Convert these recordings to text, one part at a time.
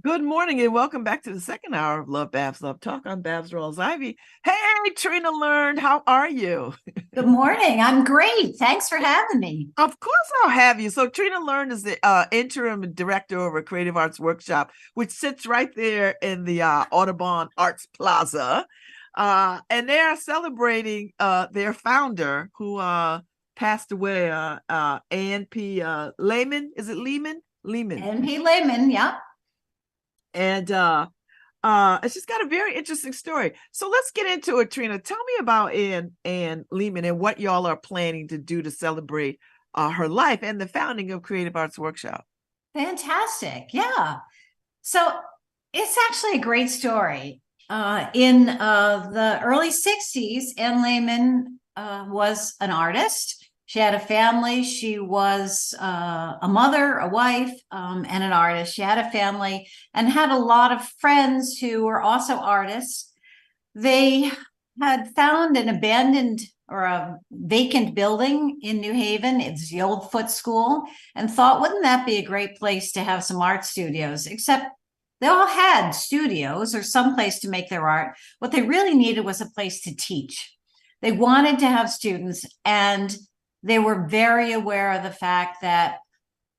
Good morning and welcome back to the second hour of LoveBabz, LoveTalk. I'm Babz Rawls-Ivy. Hey, Trina Learned, how are you? Good morning. I'm great. Thanks for having me. Of course I'll have you. So Trina Learned is the interim director over Creative Arts Workshop, which sits right there in the Audubon Arts Plaza. And they are celebrating their founder who passed away, A.N.P. Lehman. Is it Lehman? Lehman. A.N.P. Lehman, yeah. And it's just got a very interesting story. So let's get into it, Trina. Tell me about Ann Lehman and what y'all are planning to do to celebrate her life and the founding of Creative Arts Workshop. Fantastic. Yeah. So it's actually a great story. In the early 60s, Ann Lehman was an artist. She had a family. She was a mother, a wife, and an artist. She had a family and had a lot of friends who were also artists. They had found an abandoned or a vacant building in New Haven. It's the old Foot School, and thought, wouldn't that be a great place to have some art studios? Except they all had studios or some place to make their art. What they really needed was a place to teach. They wanted to have students, and they were very aware of the fact that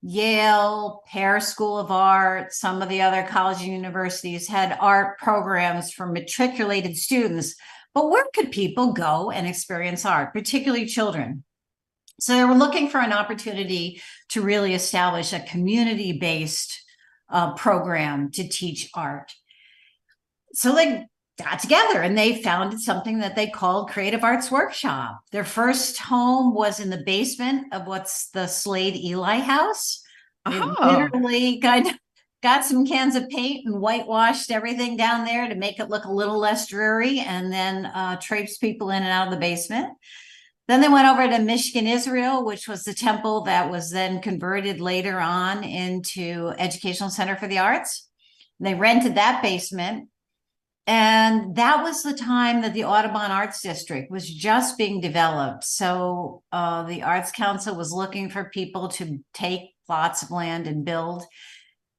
Yale, Pear School of Art, some of the other colleges and universities had art programs for matriculated students. But where could people go and experience art, particularly children? So they were looking for an opportunity to really establish a community-based program to teach art. So they got together and they founded something that they called Creative Arts Workshop. Their first home was in the basement of what's the Slade Eli house. They literally got some cans of paint and whitewashed everything down there to make it look a little less dreary, and then traipsed people in and out of the basement. Then they went over to Michigan Israel, which was the temple that was then converted later on into Educational Center for the Arts. They rented that basement. And that was the time that the Audubon Arts District was just being developed. So the Arts Council was looking for people to take plots of land and build.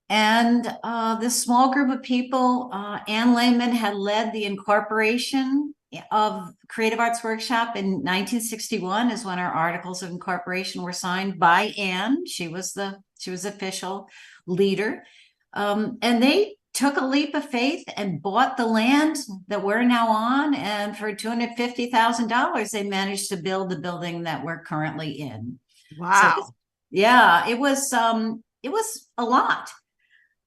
And this small group of people, Ann Lehman had led the incorporation of Creative Arts Workshop in 1961 is when our articles of incorporation were signed by Ann. She was official leader. And they took a leap of faith and bought the land that we're now on. And for $250,000, they managed to build the building that we're currently in. Wow. So, yeah, it was a lot.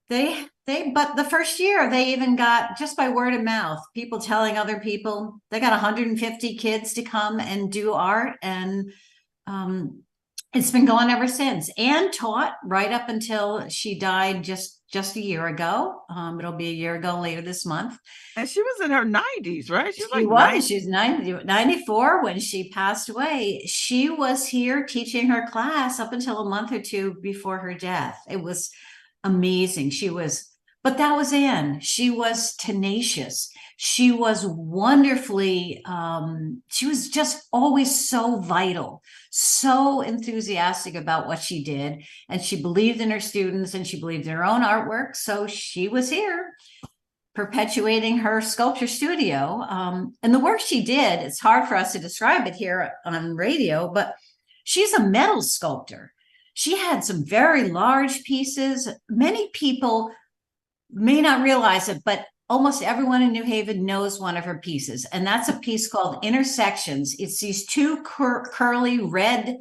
But the first year they even got, just by word of mouth, people telling other people, they got 150 kids to come and do art. And it's been going ever since. Anne taught right up until she died just a year ago. It'll be a year ago later this month. And she was in her 90s, right? She was 94 when she passed away. She was here teaching her class up until a month or two before her death. It was amazing. But that was Anne. She was tenacious. She was wonderfully, she was just always so vital, so enthusiastic about what she did. And she believed in her students and she believed in her own artwork. So she was here perpetuating her sculpture studio. And the work she did, it's hard for us to describe it here on radio, but she's a metal sculptor. She had some very large pieces. Many people may not realize it, but almost everyone in New Haven knows one of her pieces. And that's a piece called Intersections. It's these two curly red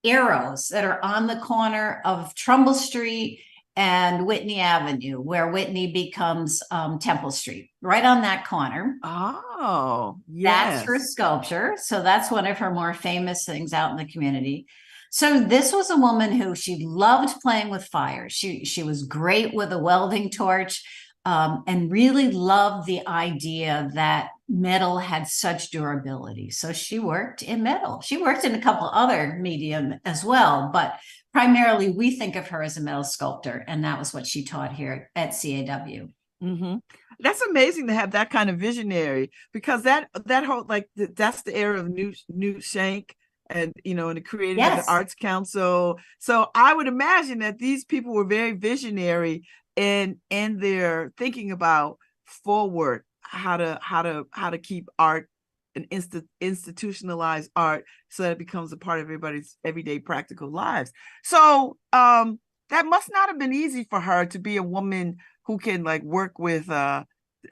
arrows that are on the corner of Trumbull Street and Whitney Avenue, where Whitney becomes Temple Street, right on that corner. Oh, That's her yes. sculpture. So that's one of her more famous things out in the community. So this was a woman who she loved playing with fire. She was great with a welding torch, and really loved the idea that metal had such durability. So she worked in metal. She worked in a couple other medium as well, but primarily we think of her as a metal sculptor, and that was what she taught here at CAW. Mm-hmm. That's amazing to have that kind of visionary, because that whole that's the era of Newt Shank, and and the creating of the Yes. Arts Council. So I would imagine that these people were very visionary in their thinking about forward how to keep art and institutionalize art so that it becomes a part of everybody's everyday practical lives. So that must not have been easy for her to be a woman who can work with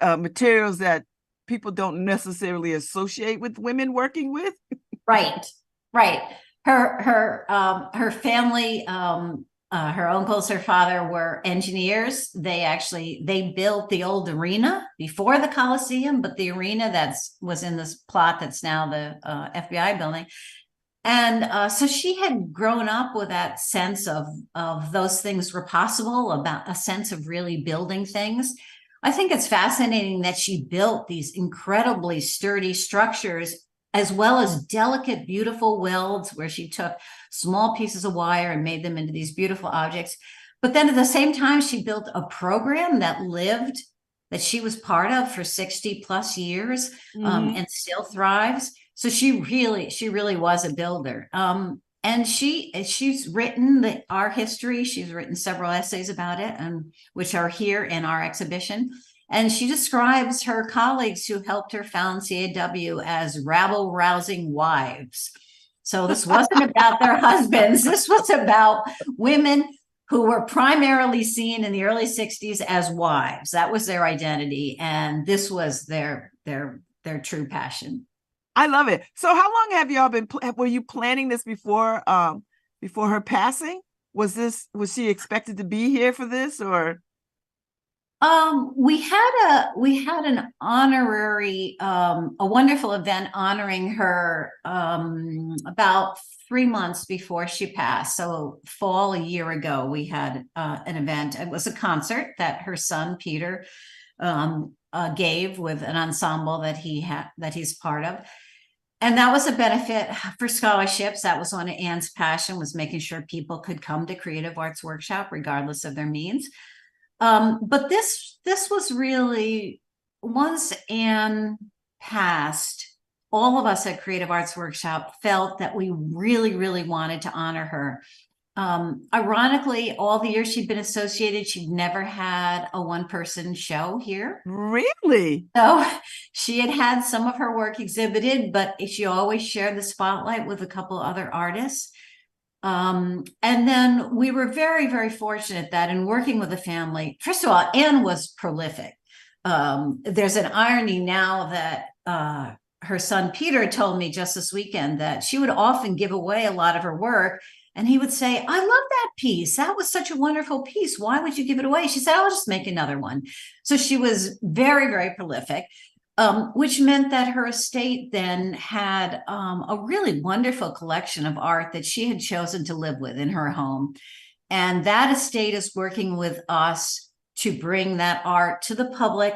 materials that people don't necessarily associate with women working with. Right, right. Her family, her uncles, her father were engineers. They built the old arena before the Coliseum, but the arena was in this plot that's now the FBI building. And so she had grown up with that sense of those things were possible, about a sense of really building things. I think it's fascinating that she built these incredibly sturdy structures, as well as delicate, beautiful welds where she took small pieces of wire and made them into these beautiful objects. But then at the same time, she built a program that she was part of for 60 plus years, and still thrives. So she really was a builder. And she's written our history. She's written several essays about it, which are here in our exhibition. And she describes her colleagues who helped her found CAW as rabble-rousing wives. So this wasn't about their husbands. This was about women who were primarily seen in the early 60s as wives. That was their identity. And this was their true passion. I love it. So how long have y'all were you planning this before her passing? Was she expected to be here for this, or? We had an honorary, a wonderful event honoring her, about 3 months before she passed. So fall a year ago, we had an event. It was a concert that her son Peter gave with an ensemble that he's part of. And that was a benefit for scholarships. That was one of Anne's passion, was making sure people could come to Creative Arts Workshop regardless of their means. But this was really, once Anne passed, all of us at Creative Arts Workshop felt that we really, really wanted to honor her. Ironically, all the years she'd been associated, she'd never had a one-person show here. Really? So she had some of her work exhibited, but she always shared the spotlight with a couple other artists. And then we were very, very fortunate that in working with the family, first of all, Anne was prolific. There's an irony now that her son Peter told me just this weekend that she would often give away a lot of her work. And he would say, I love that piece. That was such a wonderful piece. Why would you give it away? She said, I'll just make another one. So she was very, very prolific, which meant that her estate then had a really wonderful collection of art that she had chosen to live with in her home. And that estate is working with us to bring that art to the public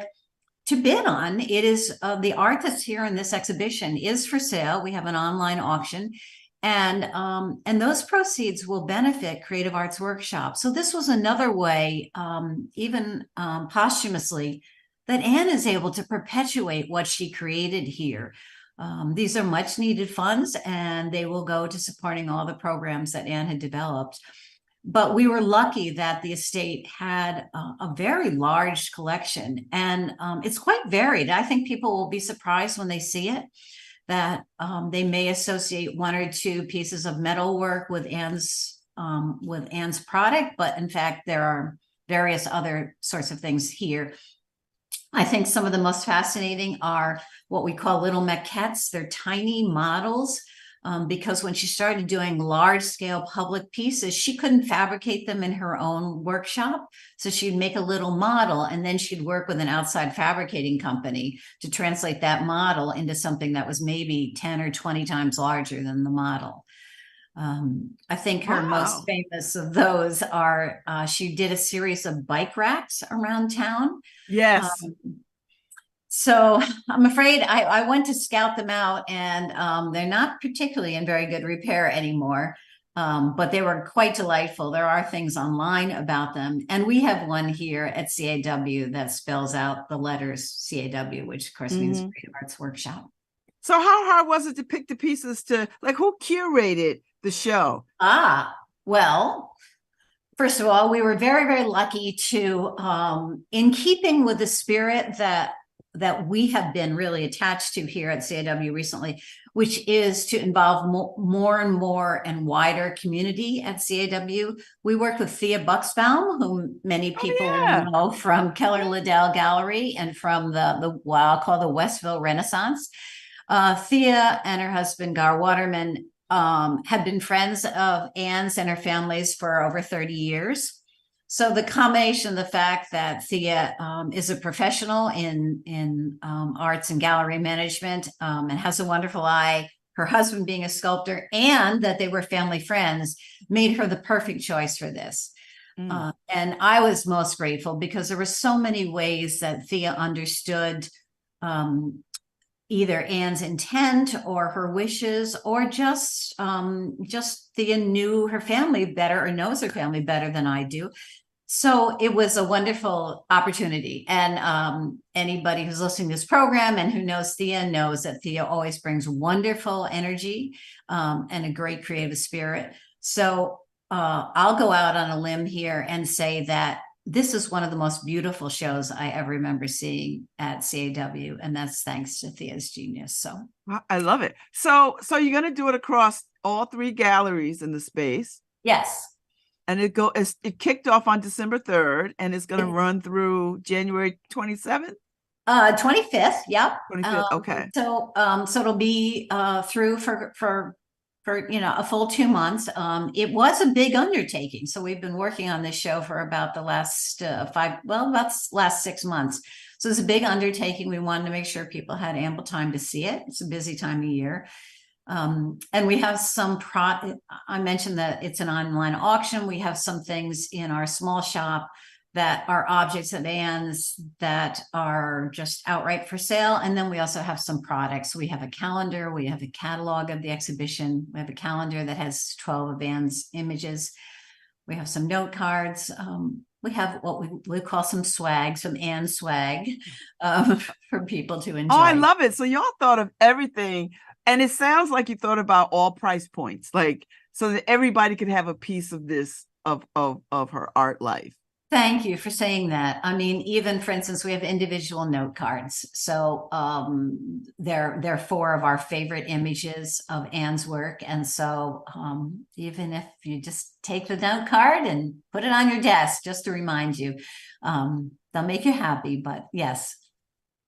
to bid on. It is the art that's here in this exhibition is for sale. We have an online auction. And those proceeds will benefit Creative Arts Workshop. So this was another way, even posthumously, that Anne is able to perpetuate what she created here. These are much needed funds, and they will go to supporting all the programs that Anne had developed. But we were lucky that the estate had a very large collection, and it's quite varied. I think people will be surprised when they see it, that they may associate one or two pieces of metal work with Anne's product, but in fact, there are various other sorts of things here. I think some of the most fascinating are what we call little maquettes. They're tiny models because when she started doing large scale public pieces, she couldn't fabricate them in her own workshop. So she'd make a little model and then she'd work with an outside fabricating company to translate that model into something that was maybe 10 or 20 times larger than the model. I think her most famous of those are she did a series of bike racks around town. Yes. So I'm afraid I went to scout them out, and they're not particularly in very good repair anymore, but they were quite delightful. There are things online about them, and we have one here at CAW that spells out the letters CAW, which of course means Creative Arts Workshop. So how hard was it to pick the pieces to, like, who curated the show? Well, first of all, we were very, very lucky to, in keeping with the spirit that we have been really attached to here at CAW recently, which is to involve more and more and wider community at CAW. We worked with Thea Buxbaum, whom many people know from Keller Liddell Gallery and from what I'll call the Westville Renaissance. Thea and her husband, Gar Waterman, had been friends of Anne's and her family's for over 30 years. So the combination of the fact that Thea is a professional in arts and gallery management and has a wonderful eye, her husband being a sculptor, and that they were family friends made her the perfect choice for this. And I was most grateful because there were so many ways that Thea understood either Anne's intent or her wishes, or just Thea knew her family better or knows her family better than I do. So it was a wonderful opportunity. And anybody who's listening to this program and who knows Thea knows that Thea always brings wonderful energy and a great creative spirit. So I'll go out on a limb here and say that this is one of the most beautiful shows I ever remember seeing at CAW, and that's thanks to Thea's genius. So I love it. So you're going to do it across all 3 galleries in the space? Yes. And it kicked off on December 3rd, and it's going to run through January 27th? 25th. Yep. 25th. Okay. So it'll be through for a full 2 months. It was a big undertaking. So we've been working on this show for about the last last 6 months. So it's a big undertaking. We wanted to make sure people had ample time to see it. It's a busy time of year. And we have I mentioned that it's an online auction. We have some things in our small shop that are objects of Anne's that are just outright for sale. And then we also have some products. We have a calendar, we have a catalog of the exhibition. We have a calendar that has 12 of Anne's images. We have some note cards. We have what we call some swag, some Anne swag for people to enjoy. Oh, I love it. So y'all thought of everything. And it sounds like you thought about all price points, like, so that everybody could have a piece of this, of her art life. Thank you for saying that. I mean, even for instance, we have individual note cards. So they're 4 of our favorite images of Anne's work. And so even if you just take the note card and put it on your desk, just to remind you, they'll make you happy. But yes.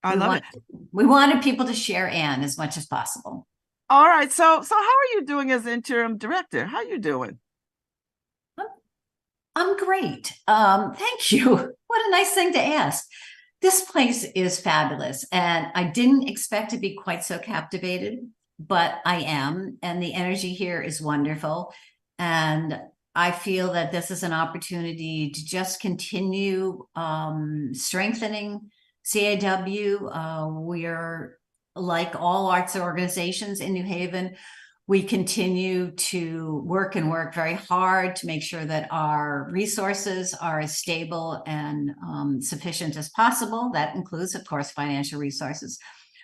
I love it. We wanted people to share Anne as much as possible. All right. So how are you doing as interim director? How are you doing? I'm great. Thank you. What a nice thing to ask. This place is fabulous. And I didn't expect to be quite so captivated, but I am. And the energy here is wonderful. And I feel that this is an opportunity to just continue strengthening CAW. We're like all arts organizations in New Haven. We continue to work very hard to make sure that our resources are as stable and sufficient as possible. That includes, of course, financial resources,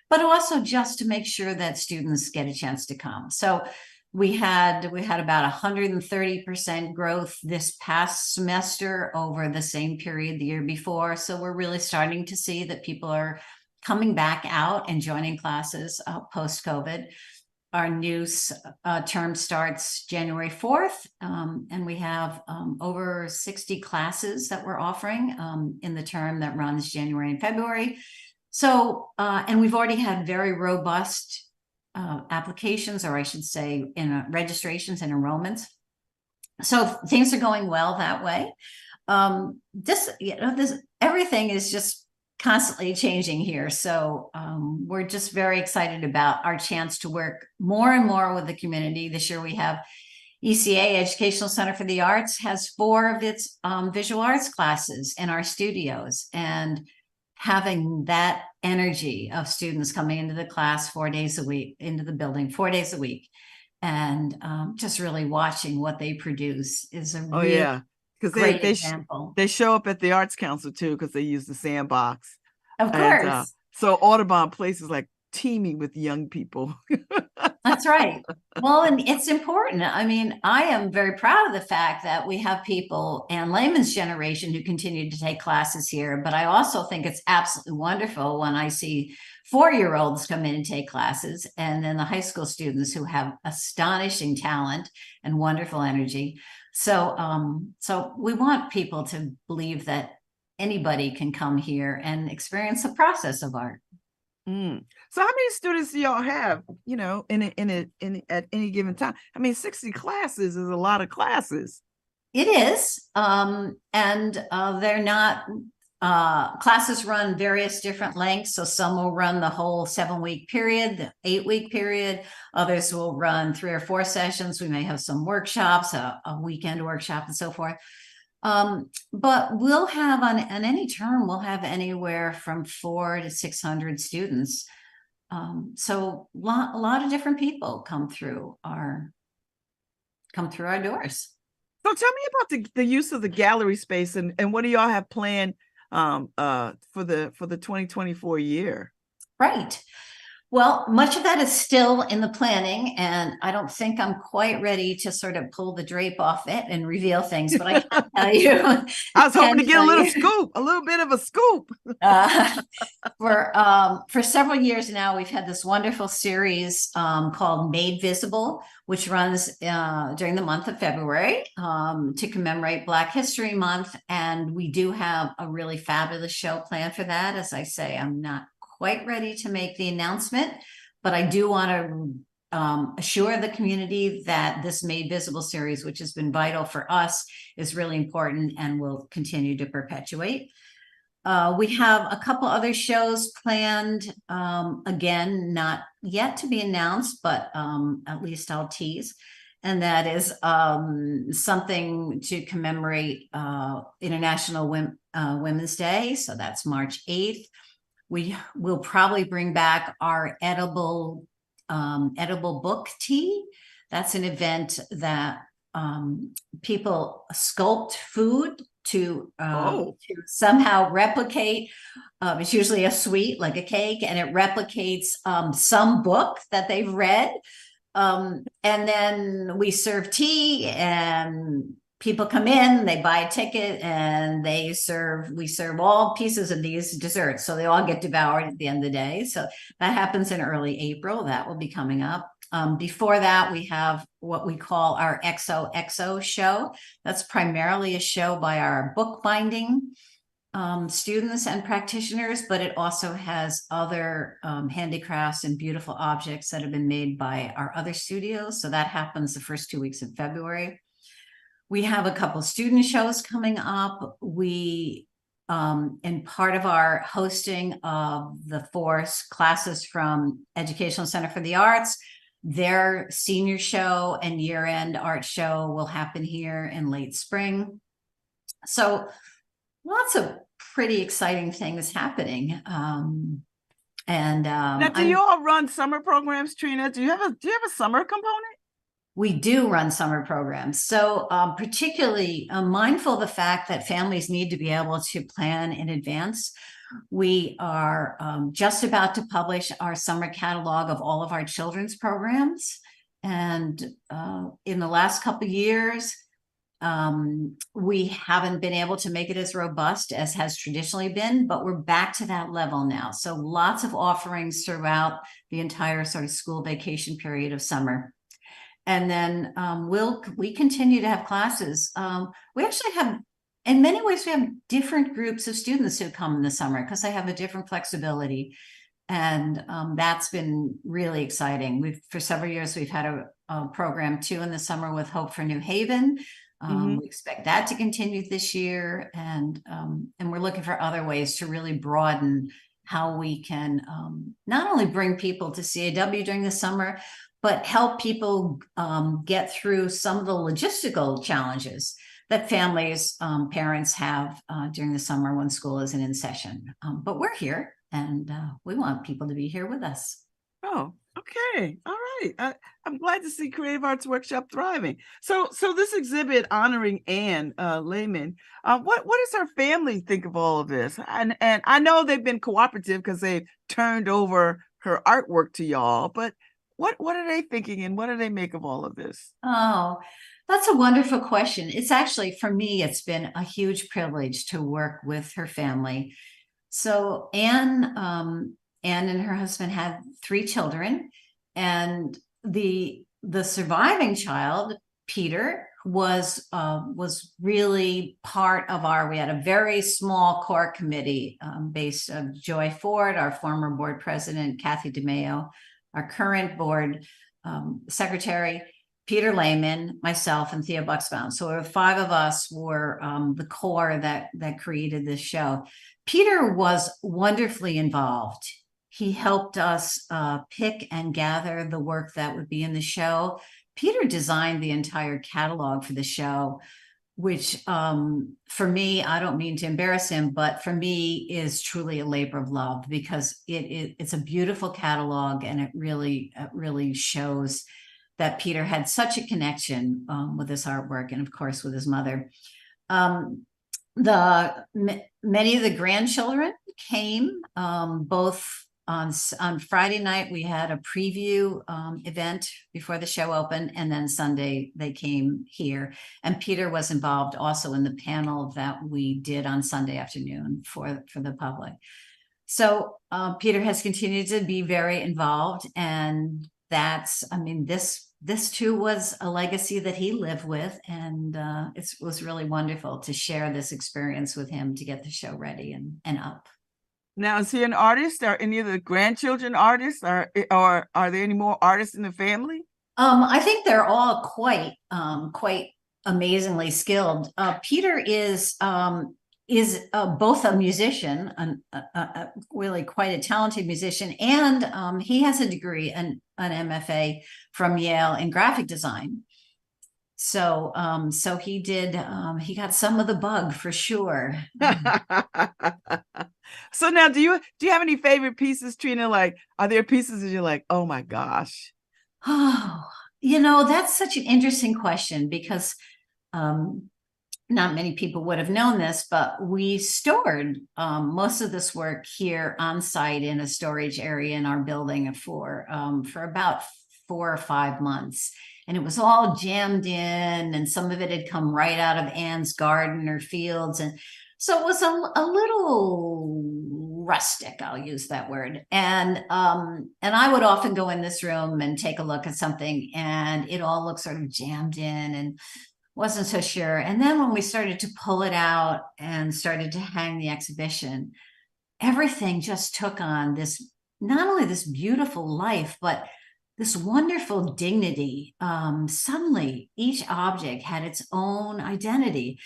but also just to make sure that students get a chance to come. So we had about 130% growth this past semester over the same period the year before. So we're really starting to see that people are coming back out and joining classes post-COVID. Our new term starts January 4th, and we have over 60 classes that we're offering in the term that runs January and February. So, and we've already had very robust applications, or I should say, in registrations and enrollments. So things are going well that way. This everything is just constantly changing here. So we're just very excited about our chance to work more and more with the community. This year we have ECA, Educational Center for the Arts, has 4 of its visual arts classes in our studios, and having that energy of students coming into the class 4 days a week, into the building 4 days a week, and just really watching what they produce is a Oh really yeah, because great example. they show up at the Arts Council too, because they use the sandbox. Of And course. so Audubon Place is like teeming with young people. That's right. Well, and it's important. I mean, I am very proud of the fact that we have people and layman's generation who continue to take classes here. But I also think it's absolutely wonderful when I see 4-year-olds come in and take classes, and then the high school students who have astonishing talent and wonderful energy. So we want people to believe that anybody can come here and experience the process of art. So how many students do y'all have, at any given time? I mean, 60 classes is a lot of classes. It is. And they're not, classes run various different lengths. So some will run the whole 7-week period, the 8-week period. Others will run 3 or 4 sessions. We may have some workshops, a weekend workshop, and so forth. But we'll have on any term, we'll have anywhere from 400 to 600 students. So a lot of different people come through our doors. So tell me about the use of the gallery space, and what do y'all have planned for the 2024 year? Right. Well, much of that is still in the planning, and I don't think I'm quite ready to sort of pull the drape off it and reveal things, but I can tell you. I was hoping to get a little scoop, a little bit of a scoop. For several years now, we've had this wonderful series called Made Visible, which runs during the month of February to commemorate Black History Month. And we do have a really fabulous show planned for that. As I say, I'm not quite ready to make the announcement, but I do want to assure the community that this Made Visible series, which has been vital for us, is really important and will continue to perpetuate. We have a couple other shows planned, again, not yet to be announced, but at least I'll tease. And that is something to commemorate International Women's Day. So that's March 8th. We will probably bring back our edible book tea. That's an event that people sculpt food to somehow replicate. It's usually a sweet, like a cake, and it replicates some book that they've read. And then we serve tea, and people come in, they buy a ticket, and we serve all pieces of these desserts. So they all get devoured at the end of the day. So that happens in early April. That will be coming up. Before that, we have what we call our XOXO show. That's primarily a show by our bookbinding students and practitioners, but it also has other handicrafts and beautiful objects that have been made by our other studios. So that happens the first 2 weeks of February. We have a couple student shows coming up. We, in part of our hosting of the 4 classes from Educational Center for the Arts, their senior show and year-end art show will happen here in late spring. So lots of pretty exciting things happening. Now, do you all run summer programs, Trina? Do you have a summer component? We do run summer programs. So particularly mindful of the fact that families need to be able to plan in advance. We are just about to publish our summer catalog of all of our children's programs. And in the last couple of years, we haven't been able to make it as robust as has traditionally been, but we're back to that level now. So lots of offerings throughout the entire sort of school vacation period of summer. And then we continue to have classes. We actually have, in many ways, we have different groups of students who come in the summer because they have a different flexibility. And that's been really exciting. For several years, we've had a program too in the summer with Hope for New Haven. We expect that to continue this year, and we're looking for other ways to really broaden how we can not only bring people to CAW during the summer, but help people get through some of the logistical challenges that families, parents have during the summer when school isn't in session. But we're here, and we want people to be here with us. Oh, okay. All right. I'm glad to see Creative Arts Workshop thriving. So this exhibit honoring Anne Lehman, what does her family think of all of this? And I know they've been cooperative because they've turned over her artwork to y'all, but what are they thinking, and what do they make of all of this? Oh, that's a wonderful question. It's actually, for me, it's been a huge privilege to work with her family. So Anne and her husband had 3 children, and the surviving child, Peter, was really part of we had a very small core committee based of Joy Ford, our former board president, Kathy DeMeo, our current board secretary, Peter Lehman, myself, and Thea Buxbaum. So 5 of us were the core that created this show. Peter was wonderfully involved. He helped us pick and gather the work that would be in the show. Peter designed the entire catalog for the show, which for me, I don't mean to embarrass him, but for me is truly a labor of love, because it's a beautiful catalog, and it really shows that Peter had such a connection with this artwork, and of course with his mother. Many of the grandchildren came, both on Friday night. We had a preview event before the show opened, and then Sunday they came here, and Peter was involved also in the panel that we did on Sunday afternoon for the public. So Peter has continued to be very involved, and this too was a legacy that he lived with, and it was really wonderful to share this experience with him to get the show ready and up. Now, is he an artist? Are any of the grandchildren artists, or are there any more artists in the family? I think they're all quite amazingly skilled. Peter is both a musician, really quite a talented musician, and he has a degree, an MFA from Yale in graphic design. So he got some of the bug for sure. So now, do you have any favorite pieces, Trina? Like, are there pieces that you're like, oh my gosh? Oh, that's such an interesting question, because not many people would have known this, but we stored most of this work here on site in a storage area in our building for about 4 or 5 months. And it was all jammed in, and some of it had come right out of Anne's garden or fields. And so it was a little rustic, I'll use that word. And I would often go in this room and take a look at something, and it all looked sort of jammed in and wasn't so sure. And then when we started to pull it out and started to hang the exhibition, everything just took on this, not only this beautiful life, but this wonderful dignity. Suddenly, each object had its own identity.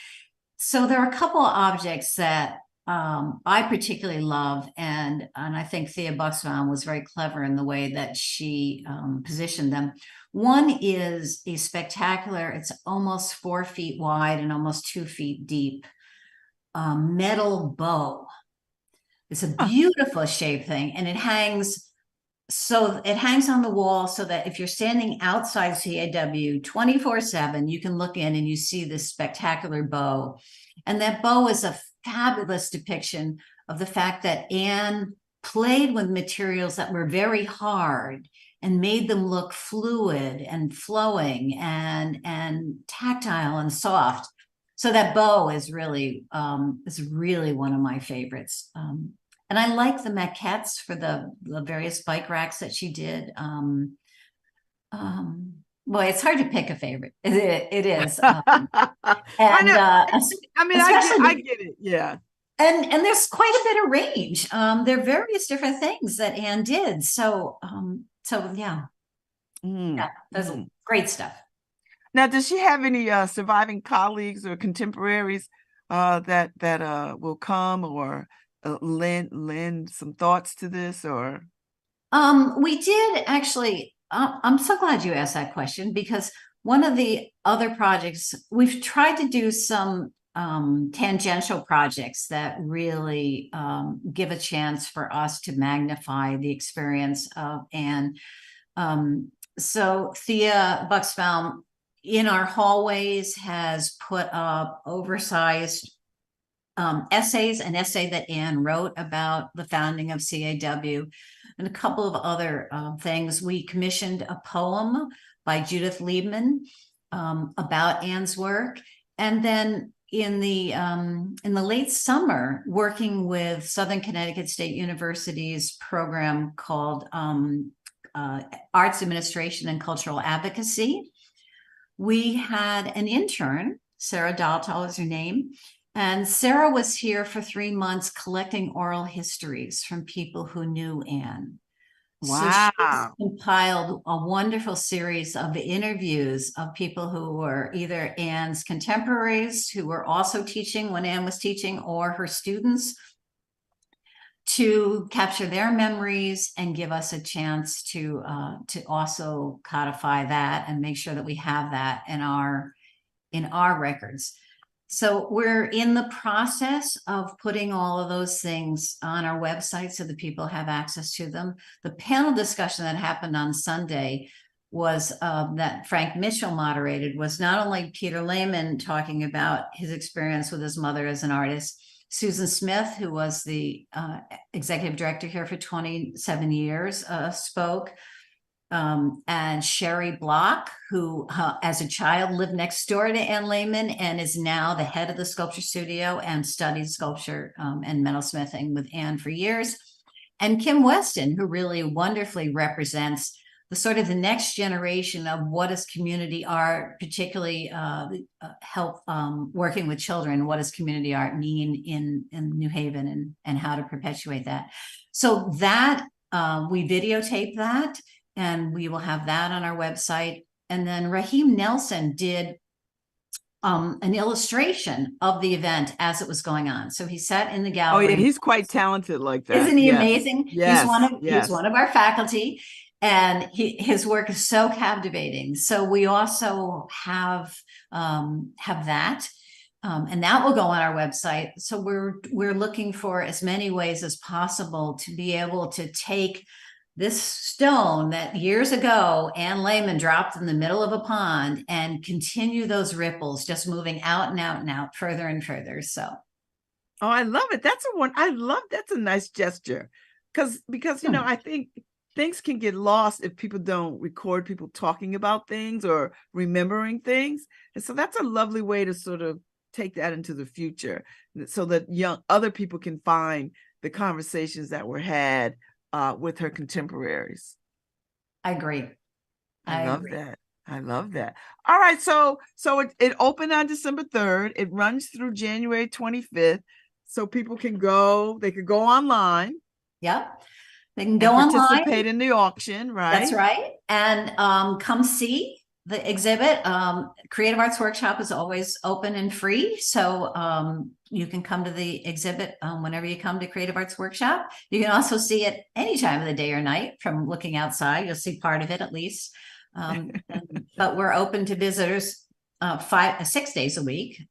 So there are a couple of objects that I particularly love, and I think Thea Buxbaum was very clever in the way that she positioned them. One is a spectacular, it's almost 4 feet wide and almost 2 feet deep, metal bow. It's a beautiful shaped thing, and it hangs on the wall, so that if you're standing outside CAW 24/7, you can look in and you see this spectacular bow. And that bow is a fabulous depiction of the fact that Anne played with materials that were very hard and made them look fluid and flowing and tactile and soft. So that bow is really one of my favorites. And I like the maquettes for the various bike racks that she did. Boy, it's hard to pick a favorite. It is. And I get it. Yeah. And there's quite a bit of range. There are various different things that Anne did. So yeah, there's great stuff. Now, does she have any surviving colleagues or contemporaries that will come or lend some thoughts to this? Or We did actually. I'm so glad you asked that question, because one of the other projects we've tried to do some tangential projects that really give a chance for us to magnify the experience of Anne. So Thea Buxbaum in our hallways has put up oversized essays, an essay that Anne wrote about the founding of CAW, and a couple of other things. We commissioned a poem by Judith Liebman about Anne's work. And then in the late summer, working with Southern Connecticut State University's program called Arts Administration and Cultural Advocacy, we had an intern, Sarah Daltal is her name, and Sarah was here for 3 months collecting oral histories from people who knew Anne. wow. So she compiled a wonderful series of interviews of people who were either Anne's contemporaries, who were also teaching when Anne was teaching, or her students, to capture their memories and give us a chance to also codify that and make sure that we have that in our records. So we're in the process of putting all of those things on our website so that people have access to them. The panel discussion that happened on Sunday was that Frank Mitchell moderated, was not only Peter Lehman talking about his experience with his mother as an artist, Susan Smith, who was the executive director here for 27 years, spoke. And Sherry Block, who as a child lived next door to Anne Lehman and is now the head of the sculpture studio and studied sculpture and metalsmithing with Anne for years. And Kim Weston, who really wonderfully represents the sort of the next generation of what is community art, particularly help working with children. What does community art mean in New Haven, and how to perpetuate that? So that we videotape that, and we will have that on our website. And then Raheem Nelson did an illustration of the event as it was going on. So he sat in the gallery. Oh yeah, he's quite talented like that. Isn't he amazing? Yes. He's one of our faculty, and his work is so captivating. So we also have that. And that will go on our website. So we're looking for as many ways as possible to be able to take this stone that years ago Anne Lehman dropped in the middle of a pond and continue those ripples, just moving out and out and out, further and further. So, oh, I love it. That's a nice gesture, because I think things can get lost if people don't record people talking about things or remembering things, and so that's a lovely way to sort of take that into the future, so that other people can find the conversations that were had with her contemporaries. I agree. I love that. All right. So it opened on December 3rd. It runs through January 25th. So people can go, they could go online. Yep. They can go online. Participate in the auction, right? That's right. And come see the exhibit. Creative Arts Workshop is always open and free. So you can come to the exhibit whenever you come to Creative Arts Workshop. You can also see it any time of the day or night from looking outside. You'll see part of it at least. But we're open to visitors 6 days a week,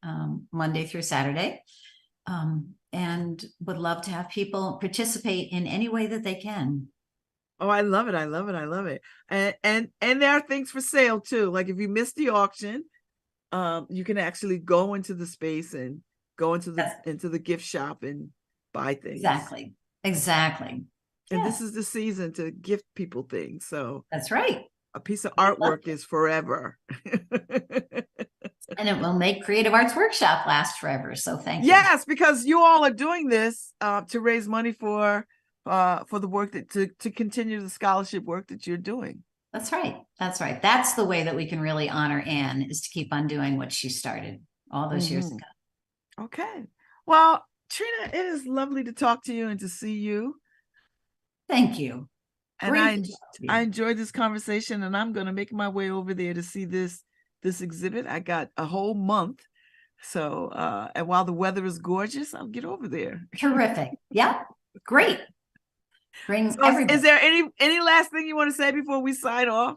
Monday through Saturday. And would love to have people participate in any way that they can. Oh, I love it. And there are things for sale too. Like if you missed the auction, you can actually go into the space and go into the gift shop and buy things. Exactly. And this is the season to gift people things. So that's right. A piece of artwork is forever. And it will make Creative Arts Workshop last forever. So thank you. Yes, because you all are doing this to raise money for the work to continue the scholarship work that you're doing. That's right. That's the way that we can really honor Anne, is to keep on doing what she started all those years ago. Okay. Well, Trina, it is lovely to talk to you and to see you. Thank you. And Great to talk to you. I enjoyed this conversation, and I'm going to make my way over there to see this exhibit. I got a whole month. So, and while the weather is gorgeous, I'll get over there. Terrific. Yeah, great. Bring So everybody. is there any last thing you want to say before we sign off?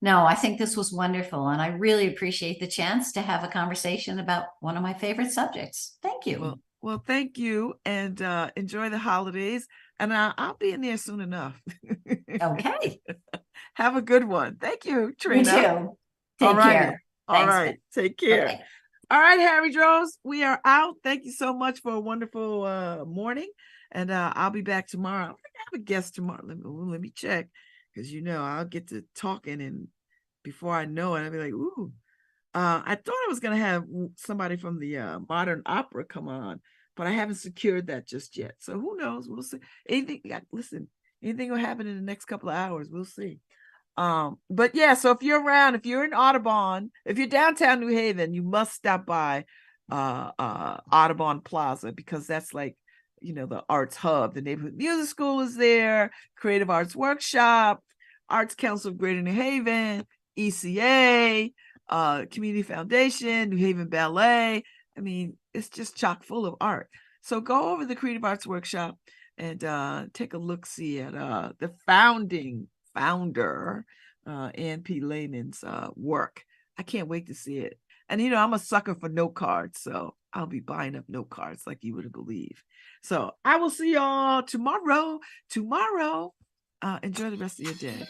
No, I think this was wonderful, and I really appreciate the chance to have a conversation about one of my favorite subjects. Thank you. Well, thank you, and enjoy the holidays. And I'll be in there soon enough. Okay. Have a good one. Thank you, Trina. You too. Take care. All right. Take care. Okay. All right, Harry Droz, we are out. Thank you so much for a wonderful morning. And I'll be back tomorrow. I think I have a guest tomorrow. Let me check, because I'll get to talking, and before I know it, I'll be like, ooh. I thought I was going to have somebody from the modern opera come on, but I haven't secured that just yet. So who knows? We'll see. Anything will happen in the next couple of hours. We'll see. But yeah, so if you're around, if you're in Audubon, if you're downtown New Haven, you must stop by Audubon Plaza, because that's like, the arts hub. The neighborhood music school is there, creative arts workshop, Arts Council of Greater New Haven, ECA, Community Foundation, New Haven Ballet. I mean, it's just chock full of art. So go over the Creative Arts Workshop and take a look-see at the founder, Ann P. Lehman's work. I can't wait to see it. And I'm a sucker for note cards, so I'll be buying up note cards like you wouldn't believe. So I will see y'all tomorrow. Enjoy the rest of your day.